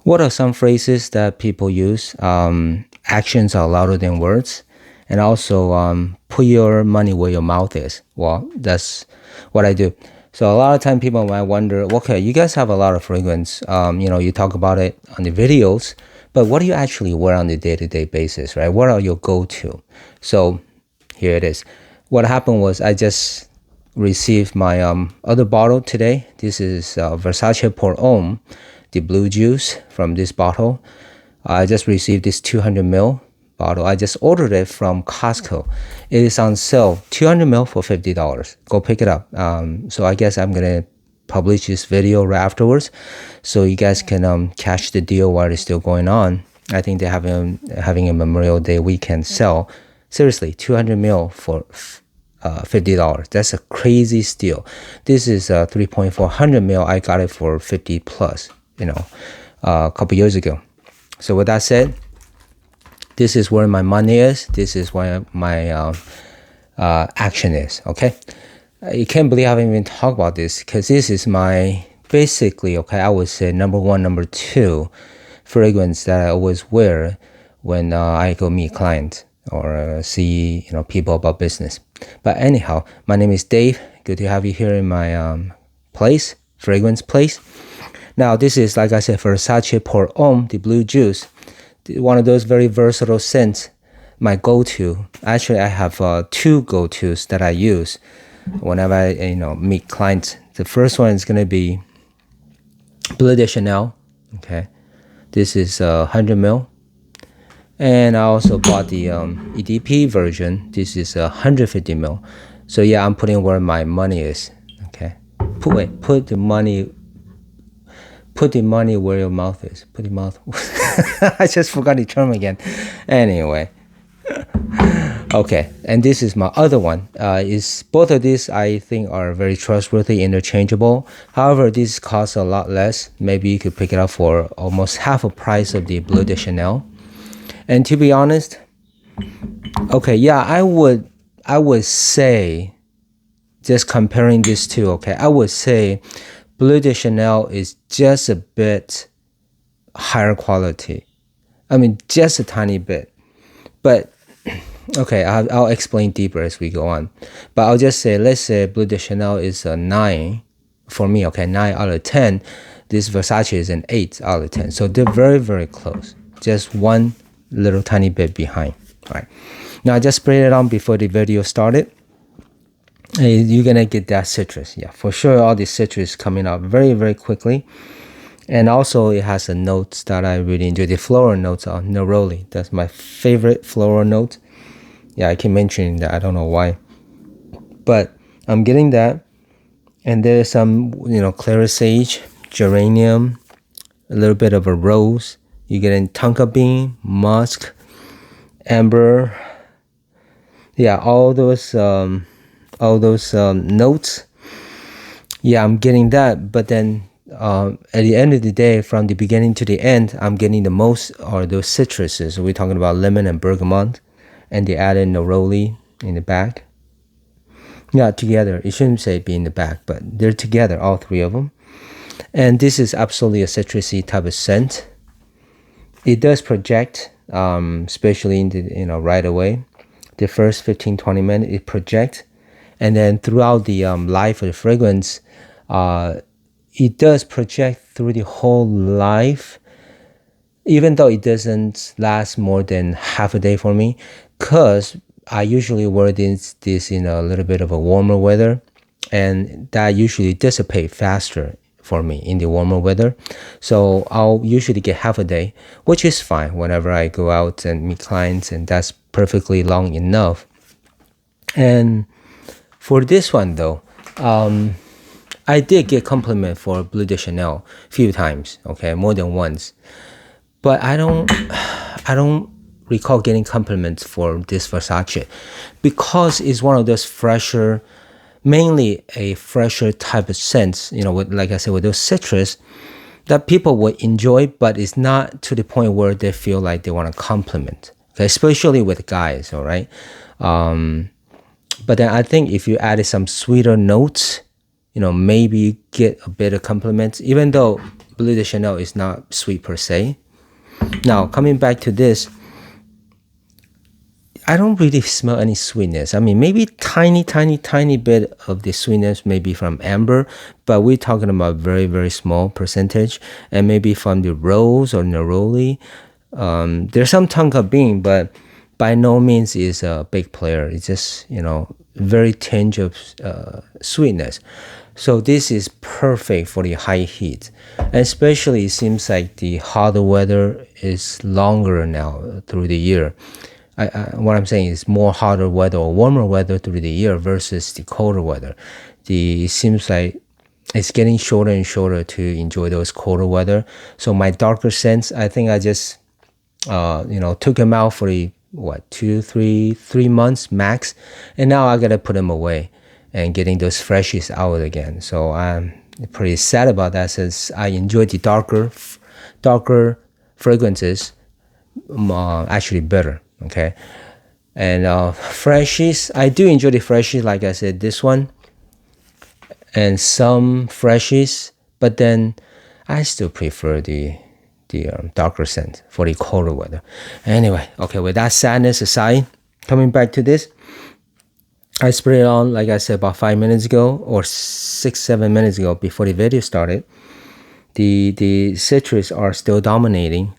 What are some phrases that people use? Actions are louder than words. And also, put your money where your mouth is. Well, that's what I do. So a lot of time people might wonder, okay, you guys have a lot of fragrance. You talk about it on the videos, but what do you actually wear on the day-to-day basis, right? What are your go-to? So here it is. What happened was I just received my other bottle today. This is Versace Pour Homme, the blue juice from this bottle. I just received this 200 ml bottle. I just ordered it from Costco. It is on sale, 200 ml for $50. Go pick it up. So I guess I'm gonna publish this video right afterwards, so you guys can catch the deal while it's still going on. I think they're having a Memorial Day weekend sale. Seriously, 200 ml for $50. That's a crazy steal. This is 3.400 ml. I got it for 50 plus. A couple years ago. So with that said, this is where my money is. This is where my action is. Okay, you can't believe I haven't even talked about this, because this is my basically, okay, I would say number one, number two fragrance that I always wear when I go meet clients or see people about business. But anyhow, my name is Dave. Good to have you here in my fragrance place. Now, this is, like I said, Versace Pour Homme, the blue juice. One of those very versatile scents, my go-to. Actually, I have two go-tos that I use whenever I meet clients. The first one is going to be Bleu de Chanel. Okay, this is 100 ml. And I also bought the EDP version. This is 150 ml. So yeah, I'm putting where my money is. Okay, put the money where your mouth is. Put the mouth. I just forgot the term again. Anyway. Okay, and this is my other one. Is both of these I think are very trustworthy, interchangeable. However, this costs a lot less. Maybe you could pick it up for almost half the price of the Bleu de Chanel. And to be honest, okay, yeah, I would say, just comparing these two, okay, I would say Bleu de Chanel is just a bit higher quality. I mean, just a tiny bit. But, okay, I'll explain deeper as we go on. But I'll just say, let's say Bleu de Chanel is a 9 for me, okay, 9 out of 10. This Versace is an 8 out of 10. So they're very, very close. Just one little tiny bit behind. All right. Now, I just sprayed it on before the video started. You're gonna get that citrus, yeah, for sure. All the citrus coming out very, very quickly, and also it has the notes that I really enjoy. The floral notes are neroli. That's my favorite floral note. Yeah, I keep mentioning that. I don't know why, but I'm getting that. And there's some, clear sage, geranium, a little bit of a rose. You getting tonka bean, musk, amber. Yeah, all those notes. Yeah, I'm getting that. But then at the end of the day, from the beginning to the end, I'm getting the most are those citruses. We're talking about lemon and bergamot, and they added neroli in the back. Yeah, together. You shouldn't say be in the back, but they're together, all three of them. And this is absolutely a citrusy type of scent. It does project, especially in the right away. The first 15-20 minutes, it projects. And then throughout the life of the fragrance, it does project through the whole life, even though it doesn't last more than half a day for me, because I usually wear this in a little bit of a warmer weather, and that usually dissipates faster for me in the warmer weather. So I'll usually get half a day, which is fine whenever I go out and meet clients, and that's perfectly long enough. And for this one though, I did get compliment for Bleu de Chanel a few times, okay, more than once. But I don't recall getting compliments for this Versace, because it's one of those fresher, mainly a fresher type of scents, with, like I said, with those citrus that people would enjoy, but it's not to the point where they feel like they want to compliment, okay, especially with guys, all right? But then I think if you added some sweeter notes, maybe you get a bit of compliments, even though Bleu de Chanel is not sweet per se. Now, coming back to this, I don't really smell any sweetness. I mean, maybe tiny bit of the sweetness maybe from amber, but we're talking about very, very small percentage. And maybe from the rose or neroli. There's some tonka bean, but by no means is a big player. It's just, very tinge of sweetness. So this is perfect for the high heat. And especially it seems like the hotter weather is longer now through the year. What I'm saying is more hotter weather or warmer weather through the year versus the colder weather. It seems like it's getting shorter and shorter to enjoy those colder weather. So my darker scents, I think I just, took them out for the, 3 months max. And now I got to put them away and getting those freshies out again. So I'm pretty sad about that since I enjoy the darker fragrances actually better. Okay, and freshies, I do enjoy the freshies, like I said, this one and some freshies, but then I still prefer the darker scent for the colder weather. Anyway, okay, with that sadness aside, coming back to this, I sprayed it on, like I said, about 5 minutes ago or 6-7 minutes ago before the video started. The citrus are still dominating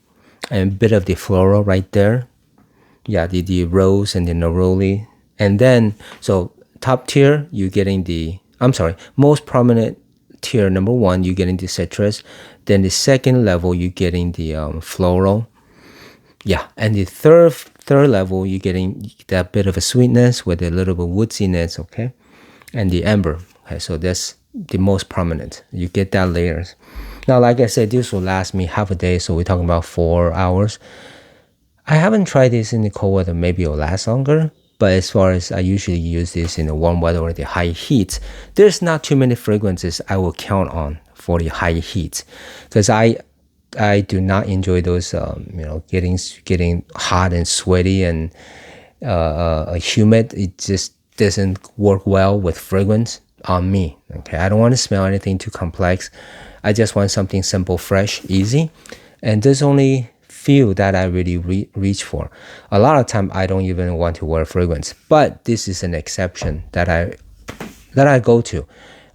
and a bit of the floral right there. Yeah, the rose and the neroli. And then, so top tier, you're getting most prominent tier, number 1, you're getting the citrus. Then the second level, you're getting the floral. Yeah, and the third level, you're getting that bit of a sweetness with a little bit of woodsiness, okay? And the amber, okay? So that's the most prominent. You get that layers. Now, like I said, this will last me half a day, so we're talking about 4 hours. I haven't tried this in the cold weather. Maybe it'll last longer. But as far as I usually use this in the warm weather or the high heat, there's not too many fragrances I will count on for the high heat. Because I do not enjoy those, getting hot and sweaty and humid. It just doesn't work well with fragrance on me. Okay, I don't want to smell anything too complex. I just want something simple, fresh, easy. And there's only few that I really reach for. A lot of time I don't even want to wear fragrance, but this is an exception that I go to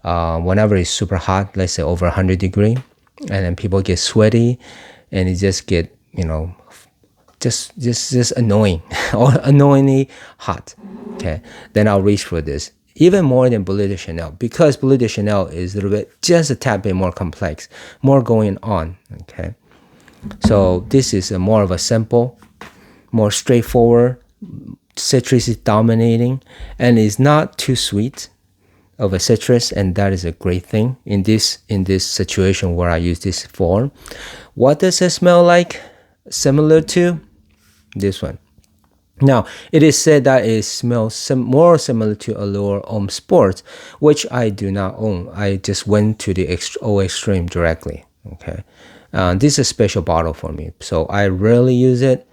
whenever it's super hot, let's say over 100 degrees, and then people get sweaty and it just get just annoying or annoyingly hot. Okay, then I'll reach for this even more than Bleu de Chanel, because Bleu de Chanel is a little bit, just a tad bit more complex, more going on. Okay. So this is more of a simple, more straightforward. Citrus is dominating and it's not too sweet of a citrus, and that is a great thing in this situation where I use this form. What does it smell like? Similar to this one. Now, it is said that it smells more similar to Allure Homme Sport, which I do not own. I just went to the extreme directly. Okay. This is a special bottle for me, so I rarely use it.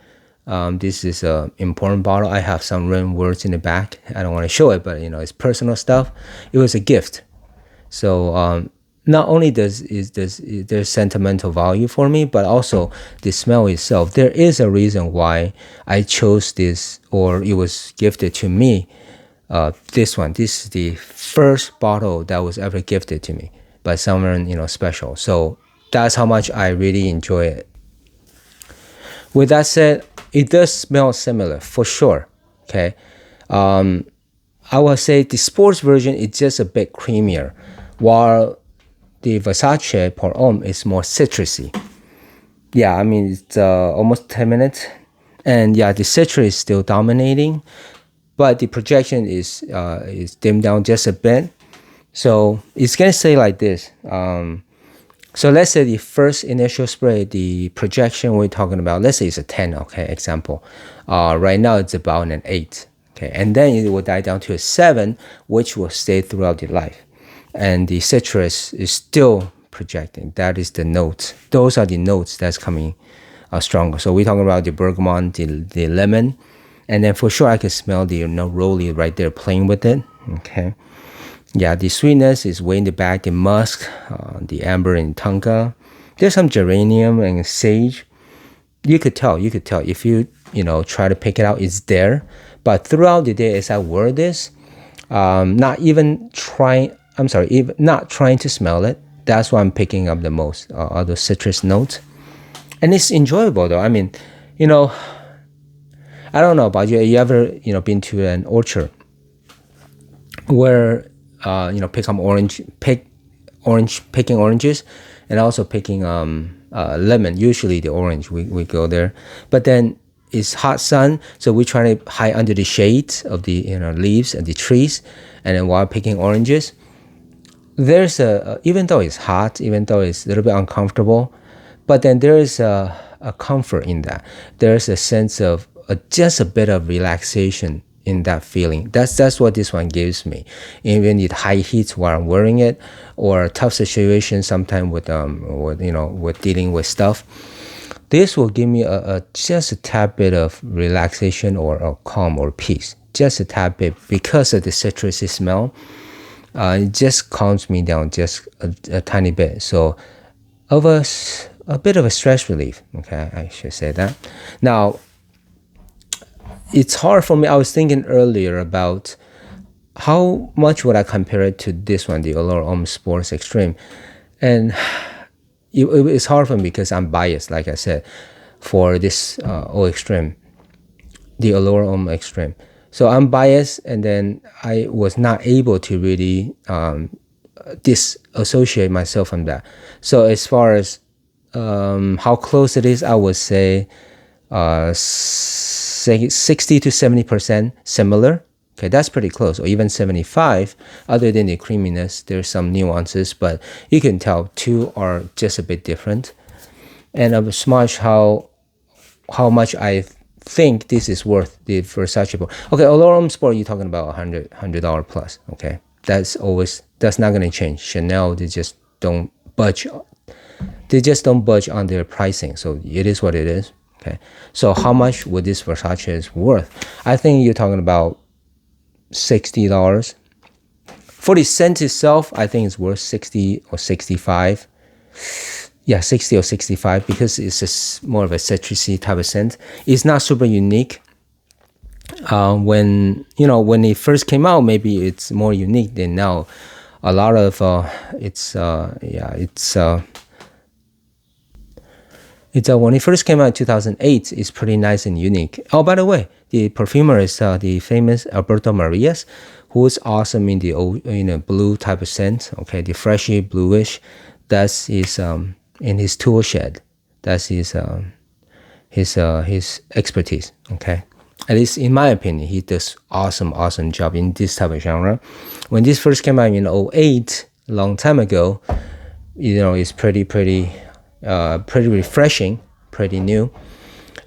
This is an important bottle. I have some written words in the back. I don't want to show it, but it's personal stuff. It was a gift. So not only there's sentimental value for me, but also the smell itself. There is a reason why I chose this, or it was gifted to me. This one. This is the first bottle that was ever gifted to me by someone special. So that's how much I really enjoy it. With that said, it does smell similar for sure. Okay, I would say the sports version is just a bit creamier, while the Versace Pour Homme is more citrusy. Yeah, I mean it's almost 10 minutes, and yeah, the citrus is still dominating, but the projection is dimmed down just a bit. So it's gonna say like this. So let's say the first initial spray, the projection we're talking about, let's say it's a 10, okay, example. Right now it's about an 8, okay, and then it will die down to a 7, which will stay throughout the life. And the citrus is still projecting. That is the notes. Those are the notes that's coming stronger. So we're talking about the bergamot, the lemon, and then for sure I can smell the neroli right there playing with it, okay. Yeah, the sweetness is way in the back, the musk, the amber and tonka, There's some geranium and sage. You could tell if you try to pick it out, it's there. But throughout the day, as I wear this, not even trying. I'm sorry, even not trying to smell it. That's what I'm picking up the most, are those citrus notes, and it's enjoyable though. I mean, I don't know about you. You ever been to an orchard where picking oranges, and also picking lemon. Usually the orange, we go there, but then it's hot sun, so we try to hide under the shade of the leaves and the trees, and then while picking oranges, there's even though it's hot, even though it's a little bit uncomfortable, but then there is a comfort in that. There's a sense of just a bit of relaxation in that feeling. That's what this one gives me. Even in high heat while I'm wearing it, or a tough situation, sometimes with dealing with stuff, this will give me just a tad bit of relaxation or a calm or peace, just a tad bit, because of the citrusy smell. It just calms me down just a tiny bit. So of a bit of a stress relief. Okay, I should say that. Now, it's hard for me. I was thinking earlier about how much would I compare it to this one, the Allure Homme Sports Extreme, and it's hard for me because I'm biased, like I said, for this O Extreme, the Allure Homme Extreme. So I'm biased, and then I was not able to really disassociate myself from that. So as far as how close it is, I would say 60 to 70% similar. Okay, that's pretty close, or even 75. Other than the creaminess, there's some nuances, but you can tell two are just a bit different. And as much how much I think this is worth the Versace book. Okay, Allure Homme Sport, you're talking about $100 plus. Okay, that's not going to change. Chanel, they just don't budge. They just don't budge on their pricing. So it is what it is. Okay, so how much would this Versace is worth? I think you're talking about $60. For the scent itself, I think it's worth 60 or 65. Yeah, 60 or 65, because it's more of a citrusy type of scent. It's not super unique. When it first came out, maybe it's more unique than now. A lot of when it first came out in 2008, it's pretty nice and unique. Oh, by the way, the perfumer is the famous Alberto Marias, who is awesome in the blue type of scent. Okay, the freshy bluish. That's his in his tool shed. That's his expertise. Okay, at least in my opinion, he does awesome job in this type of genre. When this first came out in 2008, a long time ago, it's pretty refreshing, pretty new.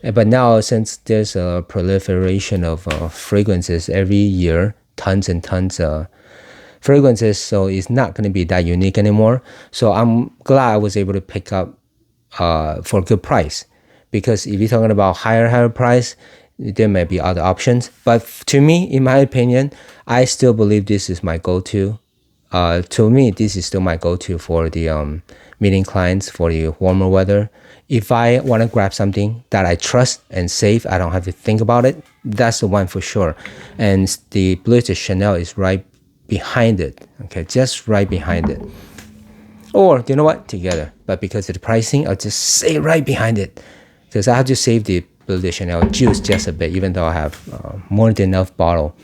But now, since there's a proliferation of fragrances every year, tons and tons of fragrances, so it's not going to be that unique anymore. So I'm glad I was able to pick up for a good price, because if you're talking about higher price, there may be other options. But to me, in my opinion, I still believe this is my go-to. To me, this is still my go-to for the meeting clients for the warmer weather. If I want to grab something that I trust and safe, I don't have to think about it, that's the one for sure. And the Bleu de Chanel is right behind it. Okay, just right behind it. Or, you know what? Together. But because of the pricing, I'll just say right behind it, because I have to save the Bleu de Chanel juice just a bit, even though I have more than enough bottle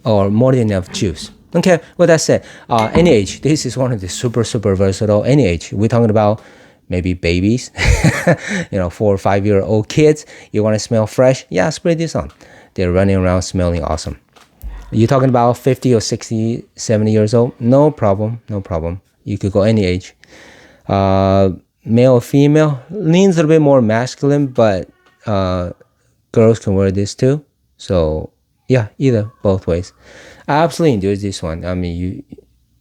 or more than enough juice. Okay, with that said, any age, this is one of the super versatile. Any age, we're talking about maybe babies, 4 or 5 year old kids. You want to smell fresh? Yeah, spray this on. They're running around smelling awesome. You're talking about 50 or 60, 70 years old? No problem. You could go any age. Male or female, leans a little bit more masculine, but girls can wear this too. So yeah, either, both ways. I absolutely enjoy this one. I mean,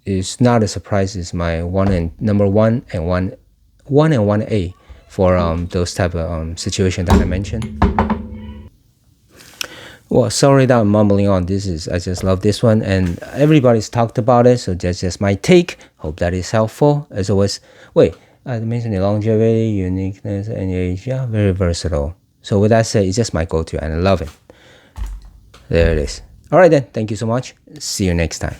it's not a surprise. It's my number one and 1A for those type of situation that I mentioned. Well, sorry that I'm mumbling on. I just love this one, and everybody's talked about it, so that's just my take. Hope that is helpful. As always, wait, I mentioned the longevity, uniqueness, and age. Yeah, very versatile. So with that said, it's just my go-to, and I love it. There it is. All right then. Thank you so much. See you next time.